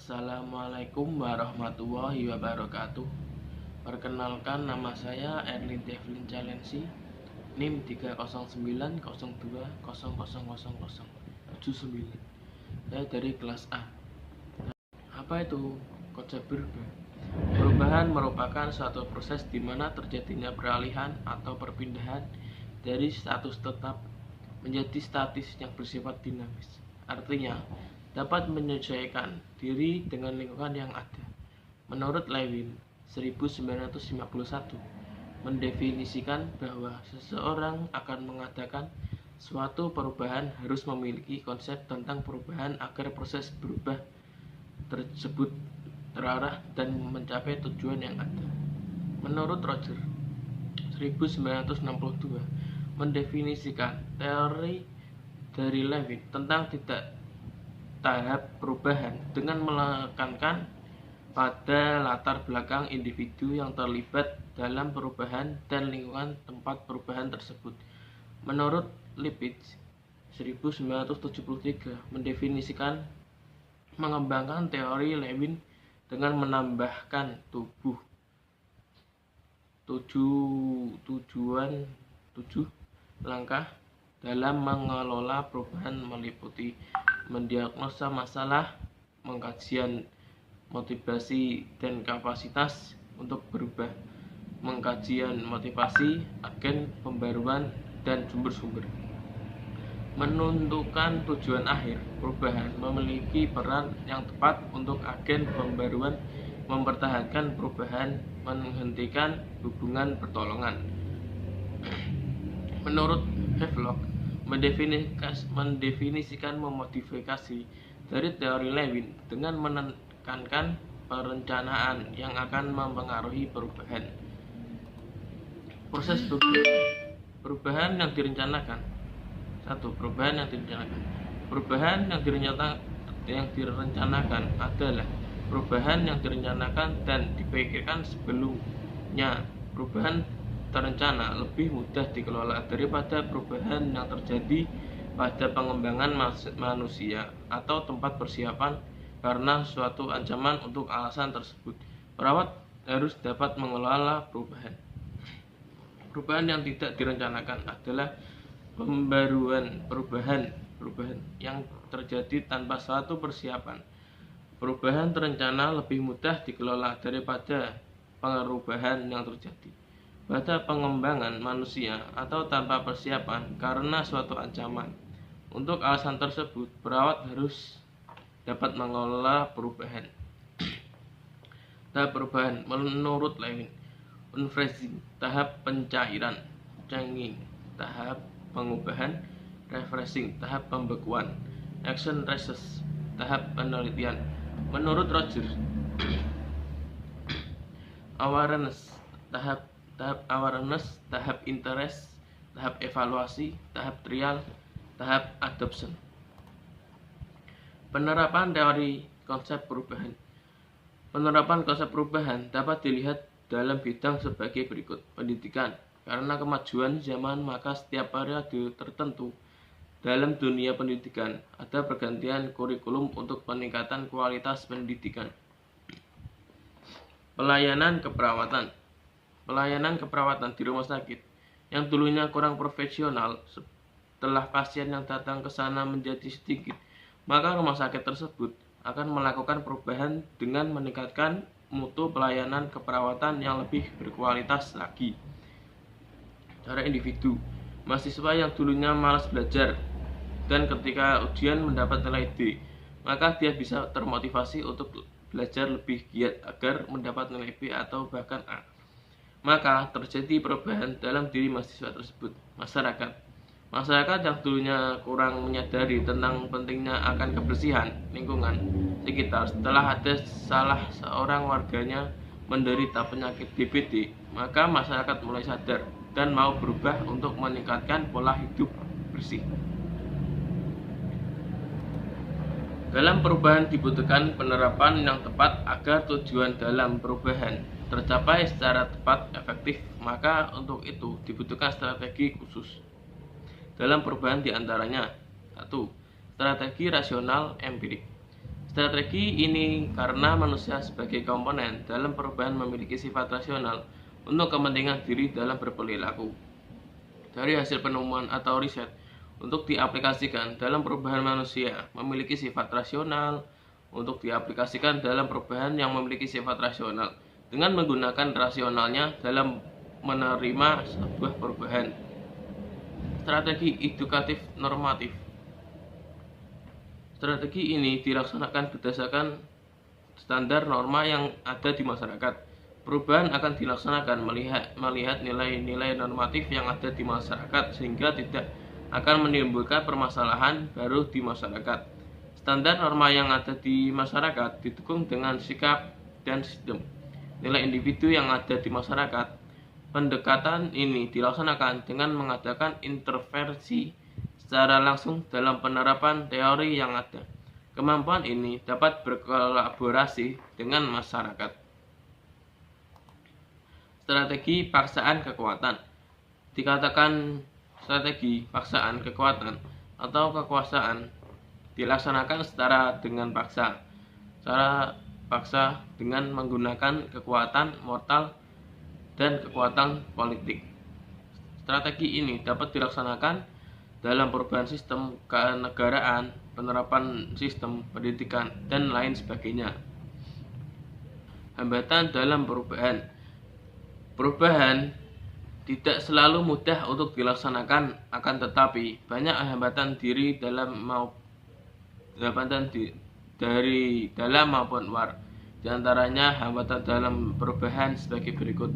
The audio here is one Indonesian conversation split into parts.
Assalamualaikum warahmatullahi wabarakatuh. Perkenalkan, nama saya Erlin Devlin Chalensi, NIM 30902000079. Saya dari kelas A. Apa itu konsep berubah? Perubahan merupakan suatu proses di mana terjadinya peralihan atau perpindahan dari status tetap menjadi status yang bersifat dinamis. Artinya, dapat menyesuaikan diri dengan lingkungan yang ada. Menurut Lewin, 1951, mendefinisikan bahwa seseorang akan mengadakan suatu perubahan harus memiliki konsep tentang perubahan agar proses berubah tersebut terarah dan mencapai tujuan yang ada. Menurut Roger, 1962, mendefinisikan teori dari Lewin tentang tahap perubahan dengan menekankan pada latar belakang individu yang terlibat dalam perubahan dan lingkungan tempat perubahan tersebut. Menurut Lipitz, 1973, mendefinisikan mengembangkan teori Lewin dengan menambahkan tujuh langkah dalam mengelola perubahan, meliputi mendiagnosa masalah, mengkajian motivasi dan kapasitas untuk berubah, mengkajian motivasi, agen pembaruan, dan sumber-sumber. Menentukan tujuan akhir perubahan, memiliki peran yang tepat untuk agen pembaruan, mempertahankan perubahan, menghentikan hubungan pertolongan. Menurut Havelock, mendefinisikan memodifikasi dari teori Lewin dengan menekankan perencanaan yang akan mempengaruhi perubahan. Proses perubahan yang direncanakan. 1. Perubahan yang direncanakan adalah perubahan yang direncanakan dan dipikirkan sebelumnya. Perubahan terencana lebih mudah dikelola daripada perubahan yang terjadi pada pengembangan manusia atau tempat persiapan karena suatu ancaman. Untuk alasan tersebut, perawat harus dapat mengelola perubahan. Perubahan yang tidak direncanakan adalah perubahan yang terjadi tanpa suatu persiapan. Perubahan terencana lebih mudah dikelola daripada perubahan yang terjadi pada pengembangan manusia atau tanpa persiapan karena suatu ancaman. Untuk alasan tersebut, perawat harus dapat mengelola perubahan. Tahap perubahan menurut Lewin: unfreezing, tahap pencairan; changing, tahap pengubahan; refreshing, tahap pembekuan; action research, tahap penelitian. Menurut Roger, awareness, tahap awareness, tahap interest, tahap evaluasi, tahap trial, tahap adoption. Penerapan teori konsep perubahan. Penerapan konsep perubahan dapat dilihat dalam bidang sebagai berikut. Pendidikan. Karena kemajuan zaman, maka setiap periode tertentu dalam dunia pendidikan ada pergantian kurikulum untuk peningkatan kualitas pendidikan. Pelayanan keperawatan. Pelayanan keperawatan di rumah sakit yang dulunya kurang profesional, setelah pasien yang datang ke sana menjadi sedikit, maka rumah sakit tersebut akan melakukan perubahan dengan meningkatkan mutu pelayanan keperawatan yang lebih berkualitas lagi. Cara individu. Mahasiswa yang dulunya malas belajar dan ketika ujian mendapat nilai D, maka dia bisa termotivasi untuk belajar lebih giat agar mendapat nilai B atau bahkan A. Maka terjadi perubahan dalam diri mahasiswa tersebut. Masyarakat yang dulunya kurang menyadari tentang pentingnya akan kebersihan lingkungan sekitar setelah ada salah seorang warganya menderita penyakit DBD, maka masyarakat mulai sadar dan mau berubah untuk meningkatkan pola hidup bersih. Dalam perubahan dibutuhkan penerapan yang tepat agar tujuan dalam perubahan tercapai secara tepat efektif, maka untuk itu dibutuhkan strategi khusus. Dalam perubahan diantaranya: 1. Strategi rasional empirik. Strategi ini karena manusia sebagai komponen dalam perubahan memiliki sifat rasional untuk kepentingan diri dalam berperilaku. Dari hasil penemuan atau riset untuk diaplikasikan dalam perubahan manusia memiliki sifat rasional untuk diaplikasikan dalam perubahan yang memiliki sifat rasional dengan menggunakan rasionalnya dalam menerima sebuah perubahan. Strategi edukatif normatif. Strategi ini dilaksanakan berdasarkan standar norma yang ada di masyarakat. Perubahan akan dilaksanakan melihat nilai-nilai normatif yang ada di masyarakat sehingga tidak akan menimbulkan permasalahan baru di masyarakat. Standar norma yang ada di masyarakat didukung dengan sikap dan sistem nilai individu yang ada di masyarakat. Pendekatan ini dilaksanakan dengan mengadakan intervensi secara langsung dalam penerapan teori yang ada. Kemampuan ini dapat berkolaborasi dengan masyarakat. Strategi paksaan kekuatan. Dikatakan strategi paksaan kekuatan atau kekuasaan dilaksanakan secara dengan paksa. Cara paksa dengan menggunakan kekuatan mortal dan kekuatan politik. Strategi ini dapat dilaksanakan dalam perubahan sistem kenegaraan, penerapan sistem pendidikan, dan lain sebagainya. Hambatan dalam perubahan. Perubahan tidak selalu mudah untuk dilaksanakan, akan tetapi banyak hambatan dari dalam maupun luar. Di antaranya hambatan dalam perubahan sebagai berikut: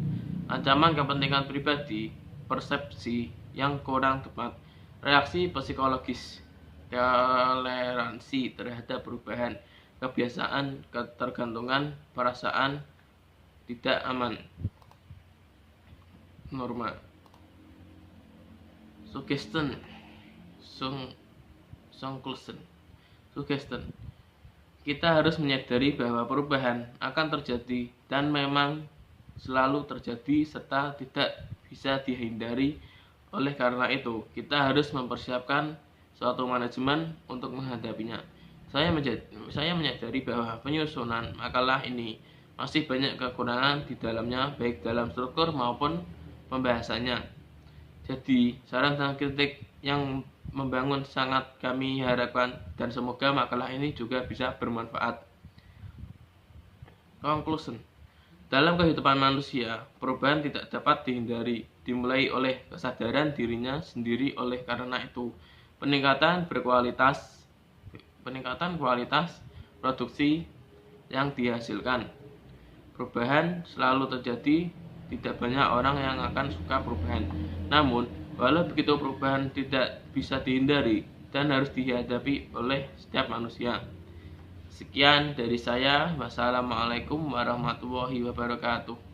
ancaman kepentingan pribadi, persepsi yang kurang tepat, reaksi psikologis, toleransi terhadap perubahan, kebiasaan, ketergantungan, perasaan tidak aman. Norma. Suggestion. Suggestion. Kita harus menyadari bahwa perubahan akan terjadi dan memang selalu terjadi serta tidak bisa dihindari. Oleh karena itu, kita harus mempersiapkan suatu manajemen untuk menghadapinya. Saya menyadari bahwa penyusunan makalah ini masih banyak kekurangan di dalamnya, baik dalam struktur maupun pembahasannya. Jadi, saran dan kritik yang membangun sangat kami harapkan, dan semoga makalah ini juga bisa bermanfaat. Conclusion. Dalam kehidupan manusia, perubahan tidak dapat dihindari, dimulai oleh kesadaran dirinya sendiri. Oleh karena itu, peningkatan kualitas produksi yang dihasilkan. Perubahan selalu terjadi, tidak banyak orang yang akan suka perubahan. Namun, walau begitu perubahan tidak bisa dihindari dan harus dihadapi oleh setiap manusia. Sekian dari saya. Wassalamualaikum warahmatullahi wabarakatuh.